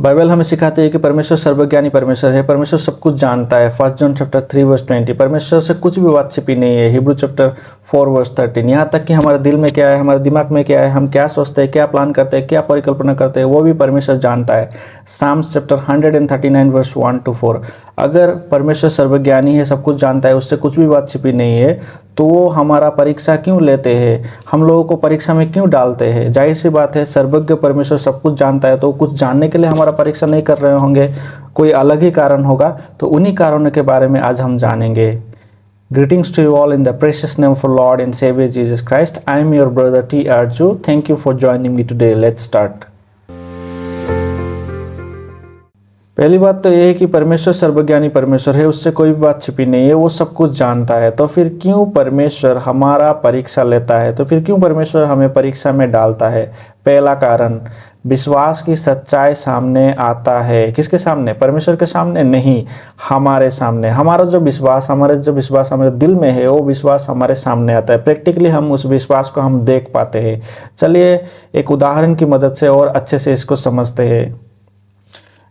Bible हमें सिखाती है कि परमेश्वर सर्वज्ञानी परमेश्वर है। परमेश्वर सब कुछ जानता है। 1 जॉन चैप्टर 3 वर्स 20। परमेश्वर से कुछ भी बात छिपी नहीं है। Hebrew chapter 4 verse 13। यहाँ तक कि हमारे दिल में क्या है, हमारे दिमाग में क्या है, हम क्या सोचते हैं, क्या प्लान करते हैं, क्या परिकल्पना करते हैं, वो भी परमेश्वर जानता है। Psalms chapter 139 verse 1 to 4। अगर परमेश्वर सर्वज्ञानी है, सब कुछ जानता है, उससे कुछ भी बात छिपी नहीं है, तो वो हमारा परीक्षा क्यों लेते हैं, हम लोगों को परीक्षा में क्यों डालते हैं? जाहिर सी बात है, सर्वज्ञ परमेश्वर सब कुछ जानता है, तो कुछ जानने के लिए हमारा परीक्षा नहीं कर रहे होंगे, कोई अलग ही कारण होगा। तो उन्हीं कारणों के बारे में आज हम जानेंगे। Greetings to you all in the precious name of our Lord and Savior Jesus Christ. I am your brother T. Arju. Thank you for joining me today. Let's start. पहली बात तो ये है कि परमेश्वर सर्वज्ञानी परमेश्वर है, उससे कोई भी बात छिपी नहीं है, वो सब कुछ जानता है। तो फिर क्यों परमेश्वर हमारा परीक्षा लेता है? तो फिर क्यों परमेश्वर हमें परीक्षा में डालता है? पहला कारण, विश्वास की सच्चाई सामने आता है। किसके सामने? परमेश्वर के सामने नहीं, हमारे सामने। हमारा जो विश्वास हमारे दिल में है, वो विश्वास हमारे सामने आता है। प्रैक्टिकली हम उस विश्वास को हम देख पाते हैं। चलिए एक उदाहरण की मदद से और अच्छे से इसको समझते हैं।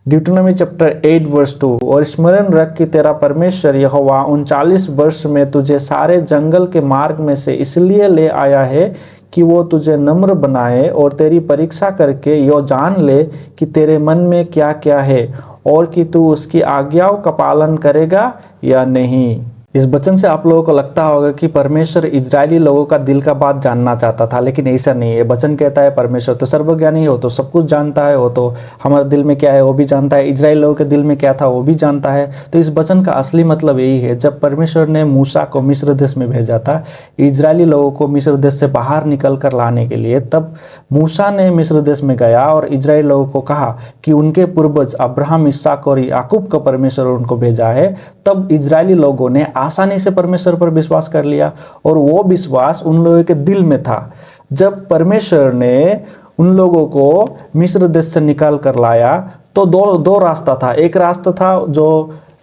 ड्यूटोनॉमी चैप्टर 8 वर्स 2। और स्मरण रख कि तेरा परमेश्वर यहोवा 39 वर्ष में तुझे सारे जंगल के मार्ग में से इसलिए ले आया है कि वो तुझे नम्र बनाए और तेरी परीक्षा करके यो जान ले कि तेरे मन में क्या क्या है और कि तू उसकी आज्ञाओं का पालन करेगा या नहीं। इस वचन से आप लोगों को लगता होगा कि परमेश्वर इजरायली लोगों का दिल का बात जानना चाहता था, लेकिन ऐसा नहीं है। वचन कहता है परमेश्वर तो सर्वज्ञानी हो, तो सब कुछ जानता है, वो तो हमारे दिल में क्या है वो भी जानता है, इजरायली लोगों के दिल में क्या था वो भी जानता है। तो इस वचन का असली मतलब यही है, जब परमेश्वर ने मूसा को मिस्र देश में भेजा था, इजरायली लोगों को मिस्र देश से बाहर निकल कर लाने के लिए, तब मूसा ने मिस्र देश में गया और इजरायली लोगों को कहा कि उनके पूर्वज अब्राहम, इसहाक और याकूब का परमेश्वर उनको भेजा है। तब इजरायली लोगों ने आसानी से परमेश्वर पर विश्वास कर लिया और वो विश्वास उन लोगों के दिल में था। जब परमेश्वर ने उन लोगों को मिस्र देश से निकाल कर लाया तो दो रास्ता था। एक रास्ता था जो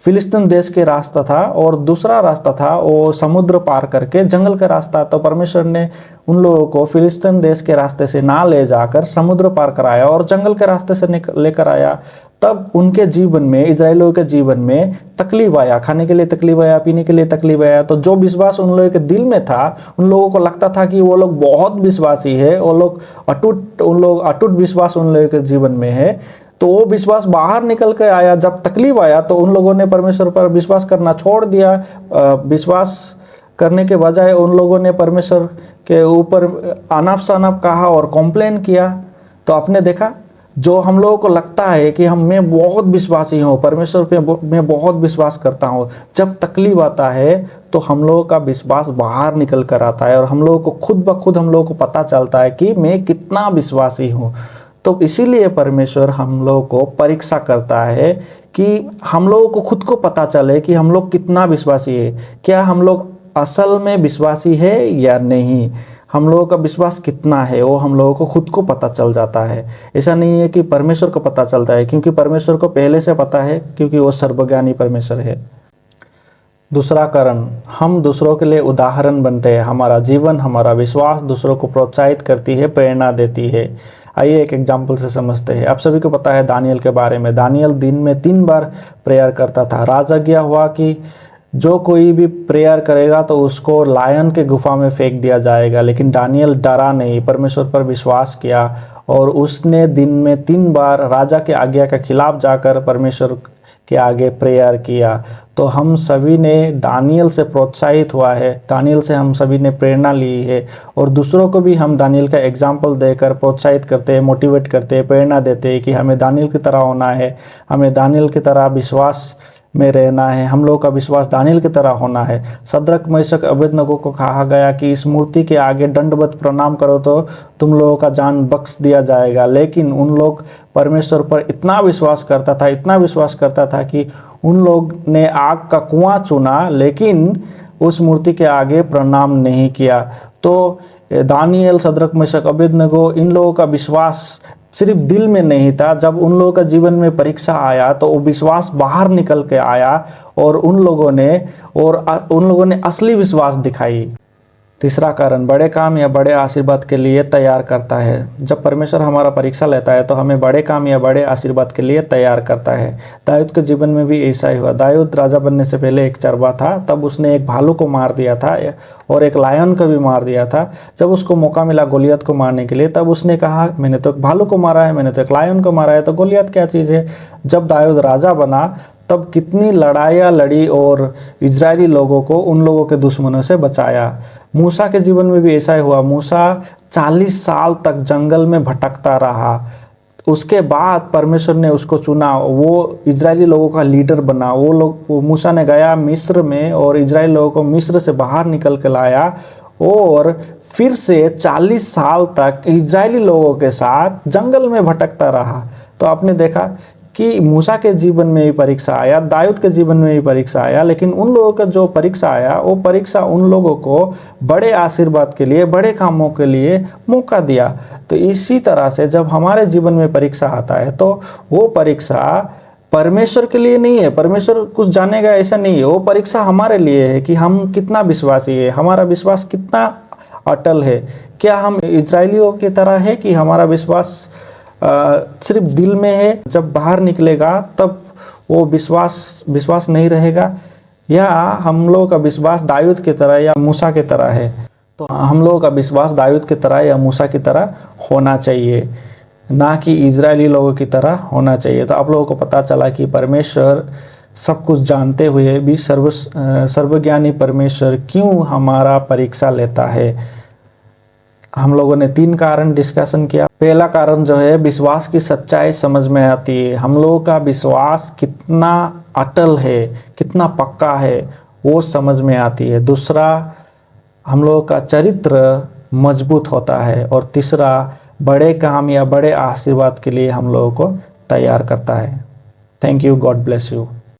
फिलिस्तीन देश के रास्ता था और दूसरा रास्ता था वो समुद्र पार करके जंगल का रास्ता। तो परमेश्वर ने उन लोगों को फिलिस्तीन देश के रास्ते से ना ले जाकर समुद्र पार कराया और जंगल के रास्ते से लेकर आया। तब उनके जीवन में, इजरायलियों के जीवन में तकलीफ आया, खाने के लिए तकलीफ आया, पीने के लिए तकलीफ आया। तो जो विश्वास उन लोगों के दिल में था, उन लोगों को लगता था कि वो लोग बहुत विश्वासी है, वो लोग अटूट विश्वास उन लोगों के जीवन में है। तो वो विश्वास बाहर निकल के आया। जब तकलीफ आया तो उन लोगों ने परमेश्वर पर विश्वास करना छोड़ दिया। विश्वास करने के बजाय उन लोगों ने परमेश्वर के ऊपर अनाप शनाप कहा और कॉम्प्लेन किया। तो आपने देखा, जो हम लोगों को लगता है कि मैं बहुत विश्वासी हूँ, परमेश्वर पे मैं बहुत विश्वास करता हूँ, जब तकलीफ आता है तो हम लोगों का विश्वास बाहर निकल कर आता है और हम लोगों को खुद ब खुद हम लोगों को पता चलता है कि मैं कितना विश्वासी हूँ। तो इसीलिए परमेश्वर हम लोगों को परीक्षा करता है कि हम लोगों को खुद को पता चले कि हम लोग कितना विश्वासी है, क्या हम लोग असल में विश्वासी है या नहीं, हम लोगों का विश्वास कितना है, वो हम लोगों को खुद को पता चल जाता है। ऐसा नहीं है कि परमेश्वर को पता चलता है, क्योंकि परमेश्वर को पहले से पता है, क्योंकि वो सर्वज्ञानी परमेश्वर है। दूसरा कारण, हम दूसरों के लिए उदाहरण बनते हैं। हमारा जीवन, हमारा विश्वास दूसरों को प्रोत्साहित करती है, प्रेरणा देती है। आइए एक एग्जाम्पल से समझते हैं। आप सभी को पता है दानियल के बारे में। दानियल दिन में 3 बार प्रेयर करता था। राजआज्ञा हुआ कि जो कोई भी प्रेयर करेगा तो उसको लायन के गुफा में फेंक दिया जाएगा, लेकिन दानियल डरा नहीं, परमेश्वर पर विश्वास किया और उसने दिन में 3 बार राजा के आज्ञा के खिलाफ जाकर परमेश्वर के आगे प्रेयर किया। तो हम सभी ने दानियल से प्रोत्साहित हुआ है, दानियल से हम सभी ने प्रेरणा ली है और दूसरों को भी हम दानियल का एग्जाम्पल देकर प्रोत्साहित करते हैं, मोटिवेट करते हैं, प्रेरणा देते हैं कि हमें दानियल की तरह होना है, हमें दानियल की तरह विश्वास में रहना है, हम लोगों का विश्वास दानियल की तरह होना है। सद्रक, मेशक, अबेदनगो को कहा गया कि इस मूर्ति के आगे दंडवत प्रणाम करो तो तुम लोगों का जान बख्श दिया जाएगा, लेकिन उन लोग परमेश्वर पर इतना विश्वास करता था कि उन लोग ने आग का कुआं चुना, लेकिन उस मूर्ति के आगे प्रणाम नहीं किया। तो दानियल, सद्रक, मेशक, अबेदनगो, इन लोगों का विश्वास सिर्फ दिल में नहीं था। जब उन लोगों का जीवन में परीक्षा आया तो वो विश्वास बाहर निकल के आया और उन लोगों ने असली विश्वास दिखाई। तीसरा कारण, बड़े काम या बड़े आशीर्वाद के लिए तैयार करता है। जब परमेश्वर हमारा परीक्षा लेता है तो हमें बड़े काम या बड़े आशीर्वाद के लिए तैयार करता है। दाऊद के जीवन में भी ऐसा ही हुआ। दाऊद राजा बनने से पहले एक चरवाहा था, तब उसने एक भालू को मार दिया था और एक लायन को भी मार दिया था। जब उसको मौका मिला गोलियत को मारने के लिए, तब उसने कहा मैंने तो एक भालू को मारा है, मैंने तो एक लायन को मारा है, तो गोलियत क्या चीज़ है। जब दाऊद राजा बना तब कितनी लड़ाइयाँ लड़ी और इजरायली लोगों को उन लोगों के दुश्मनों से बचाया। मूसा के जीवन में भी ऐसा ही हुआ। मूसा 40 साल तक जंगल में भटकता रहा, उसके बाद परमेश्वर ने उसको चुना, वो इजरायली लोगों का लीडर बना। मूसा ने गया मिस्र में और इजरायली लोगों को मिस्र से बाहर निकल के लाया और फिर से 40 साल तक इजरायली लोगों के साथ जंगल में भटकता रहा। तो आपने देखा कि मूसा के जीवन में भी परीक्षा आया, दाऊद के जीवन में भी परीक्षा आया, लेकिन उन लोगों का जो परीक्षा आया वो परीक्षा उन लोगों को बड़े आशीर्वाद के लिए, बड़े कामों के लिए मौका दिया। तो इसी तरह से जब हमारे जीवन में परीक्षा आता है तो वो परीक्षा परमेश्वर के लिए नहीं है, परमेश्वर कुछ जानेगा ऐसा नहीं है। वो परीक्षा हमारे लिए है कि हम कितना विश्वासी है, हमारा विश्वास कितना अटल है। क्या हम इजरायलियों की तरह है कि हमारा विश्वास सिर्फ दिल में है, जब बाहर निकलेगा तब वो विश्वास नहीं रहेगा, या हम लोगों का विश्वास दाऊद की तरह या मूसा की तरह है। तो हम लोगों का विश्वास दाऊद की तरह या मूसा की तरह होना चाहिए, ना कि इजरायली लोगों की तरह होना चाहिए। तो आप लोगों को पता चला कि परमेश्वर सब कुछ जानते हुए भी सर्वज्ञानी परमेश्वर क्यों हमारा परीक्षा लेता है। हम लोगों ने 3 कारण डिस्कशन किया। पहला कारण जो है, विश्वास की सच्चाई समझ में आती है, हम लोगों का विश्वास कितना अटल है, कितना पक्का है, वो समझ में आती है। दूसरा, हम लोगों का चरित्र मजबूत होता है। और तीसरा, बड़े काम या बड़े आशीर्वाद के लिए हम लोगों को तैयार करता है। Thank you, God bless you.